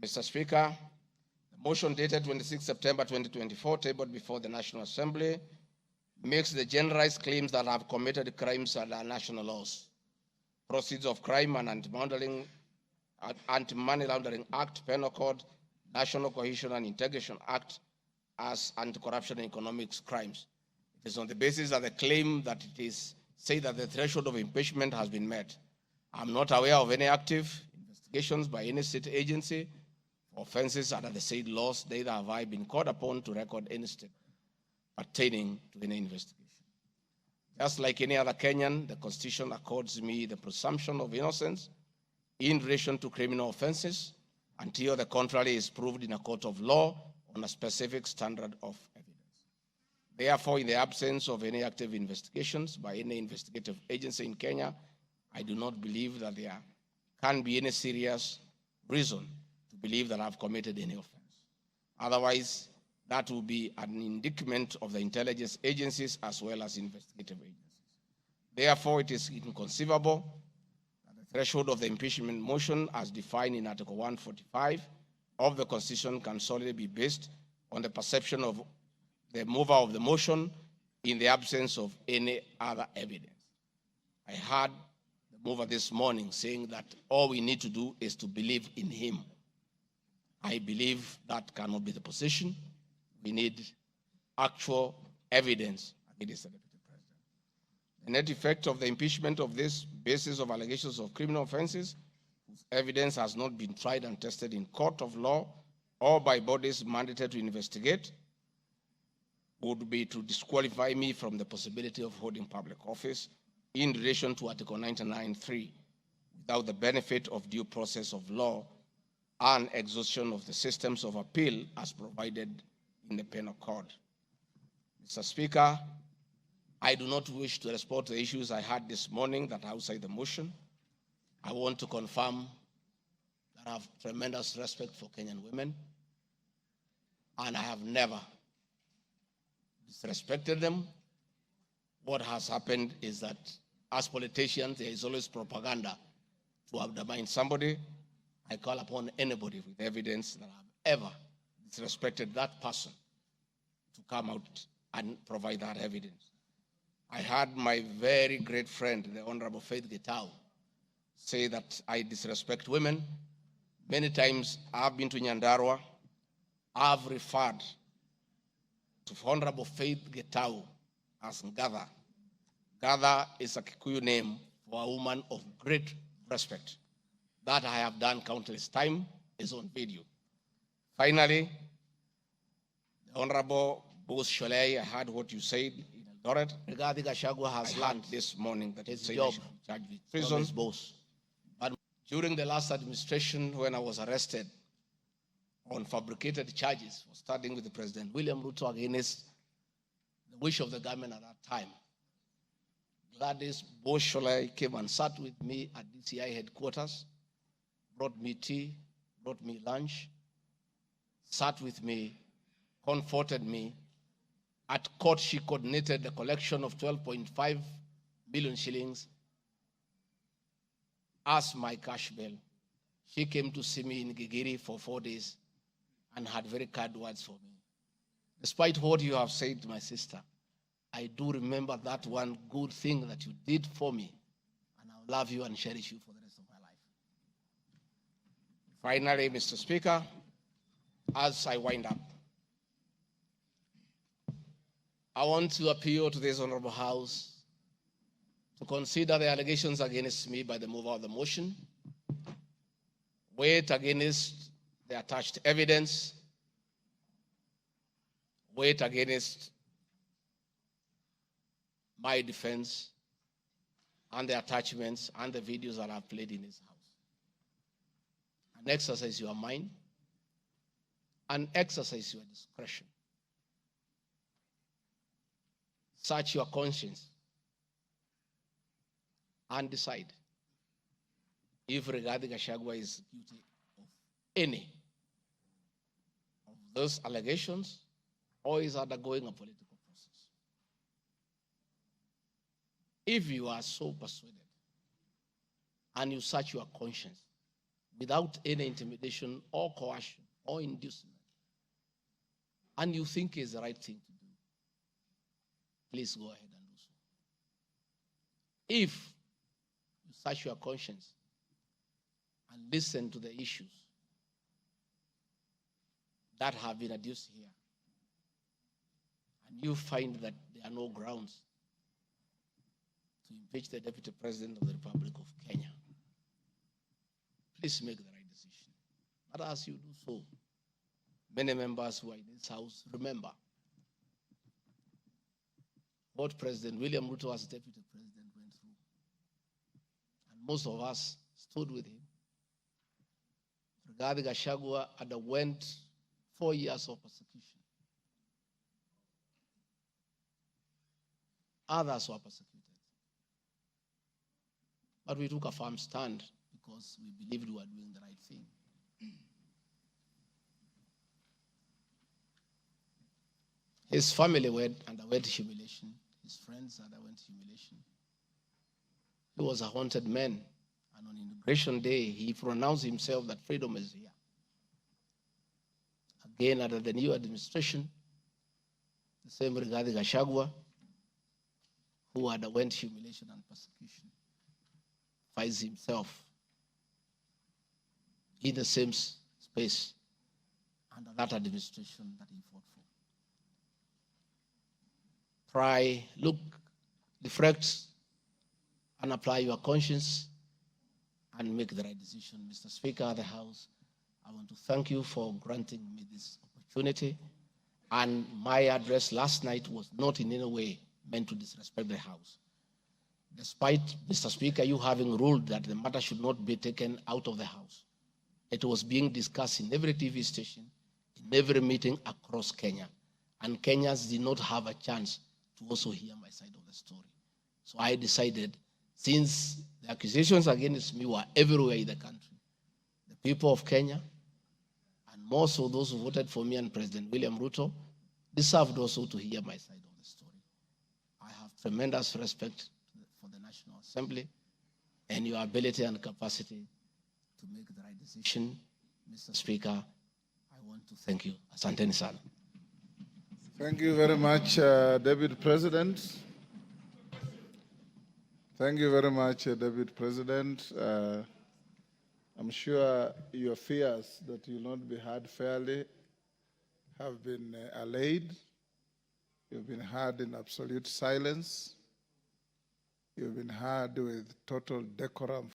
Mr. Speaker, the motion dated 26 September 2024, tabled before the National Assembly, makes the generalized claims that have committed crimes under national laws, Proceeds of Crime and Anti-Money Laundering Act, Penal Code, National Cohesion and Integration Act as anti-corruption and economic crimes. It is on the basis of the claim that it is said that the threshold of impeachment has been met. I'm not aware of any active investigations by any state agency for offenses under the said laws, neither have I been called upon to record any statement pertaining to any investigation. Just like any other Kenyan, the Constitution accords me the presumption of innocence in relation to criminal offenses until the contrary is proved in a court of law on a specific standard of evidence. Therefore, in the absence of any active investigations by any investigative agency in Kenya, I do not believe that there can be any serious reason to believe that I've committed any offense. Otherwise, that will be an indictment of the intelligence agencies as well as investigative agencies. Therefore, it is inconceivable that the threshold of the impeachment motion as defined in Article 145 of the Constitution can solely be based on the perception of the mover of the motion in the absence of any other evidence. I heard the mover this morning saying that all we need to do is to believe in him. I believe that cannot be the position. We need actual evidence against the Deputy President. The net effect of the impeachment of this basis of allegations of criminal offenses, whose evidence has not been tried and tested in court of law or by bodies mandated to investigate, would be to disqualify me from the possibility of holding public office in relation to Article 99(3) without the benefit of due process of law and exhaustion of the systems of appeal as provided in the Penal Code. Mr. Speaker, I do not wish to respond to the issues I had this morning that are outside the motion. I want to confirm that I have tremendous respect for Kenyan women, and I have never disrespected them. What has happened is that as politicians, there is always propaganda to undermine somebody. I call upon anybody with evidence that I have ever disrespected that person to come out and provide that evidence. I had my very great friend, the Honorable Faith Gitau, say that I disrespect women. Many times I've been to Nyandarua. I've referred to Honorable Faith Gitau as Ngatha. Ngatha is a Kikuyu name for a woman of great respect. That I have done countless times, is on video. Finally, the Honorable Bose Sholei, I heard what you said in Eldoret. Regarding Gachagua has learned this morning that his he job charged with treason. But during the last administration, when I was arrested on fabricated charges for standing with the President William Ruto against the wish of the government at that time, Gladys Bose Sholei came and sat with me at DCI headquarters, brought me tea, brought me lunch, sat with me, comforted me. At court, she coordinated the collection of 12.5 billion shillings as my cash bail. She came to see me in Gigiri for 4 days and had very kind words for me. Despite what you have said, my sister, I do remember that one good thing that you did for me, and I'll love you and cherish you for the rest of my life. Finally, Mr. Speaker, as I wind up, I want to appeal to this Honorable House to consider the allegations against me by the mover of the motion, weigh it against the attached evidence, weigh it against my defense and the attachments and the videos that I've played in this house. And exercise your mind and exercise your discretion. Search your conscience and decide if Rigathi Gachagua is guilty of any of those allegations or is undergoing a political process. If you are so persuaded and you search your conscience, without any intimidation or coercion or inducement, and you think is the right thing to do, please go ahead and do so. If you search your conscience and listen to the issues that have been adduced here, and you find that there are no grounds to impeach the Deputy President of the Republic of Kenya, please make the right decision. But as you do so, many members who are in this House remember what President William Ruto as Deputy President went through. And most of us stood with him. Rigathi Gachagua underwent 4 years of persecution. Others were persecuted. But we took a firm stand because we believed we were doing the right thing. His family underwent humiliation. His friends underwent humiliation. He was a haunted man. And on Inauguration Day, he pronounced himself that freedom is here. Again, under the new administration, the same Rigathi Gachagua, who underwent humiliation and persecution, finds himself in the same space under that administration that he fought for. Try, look, reflect, and apply your conscience and make the right decision. Mr. Speaker of the House, I want to thank you for granting me this opportunity. And my address last night was not in any way meant to disrespect the House. Despite, Mr. Speaker, you having ruled that the matter should not be taken out of the House, it was being discussed in every TV station, in every meeting across Kenya. And Kenyans did not have a chance to also hear my side of the story. So I decided, since the accusations against me were everywhere in the country, the people of Kenya, and more so those who voted for me and President William Ruto, deserved also to hear my side of the story. I have tremendous respect for the National Assembly and your ability and capacity to make the right decision. Mr. Speaker, I want to thank you. Asanteni sana. Thank you very much, Deputy President. Thank you very much, Deputy President. I'm sure your fears that you will not be heard fairly have been allayed. You've been heard in absolute silence. You've been heard with total decorum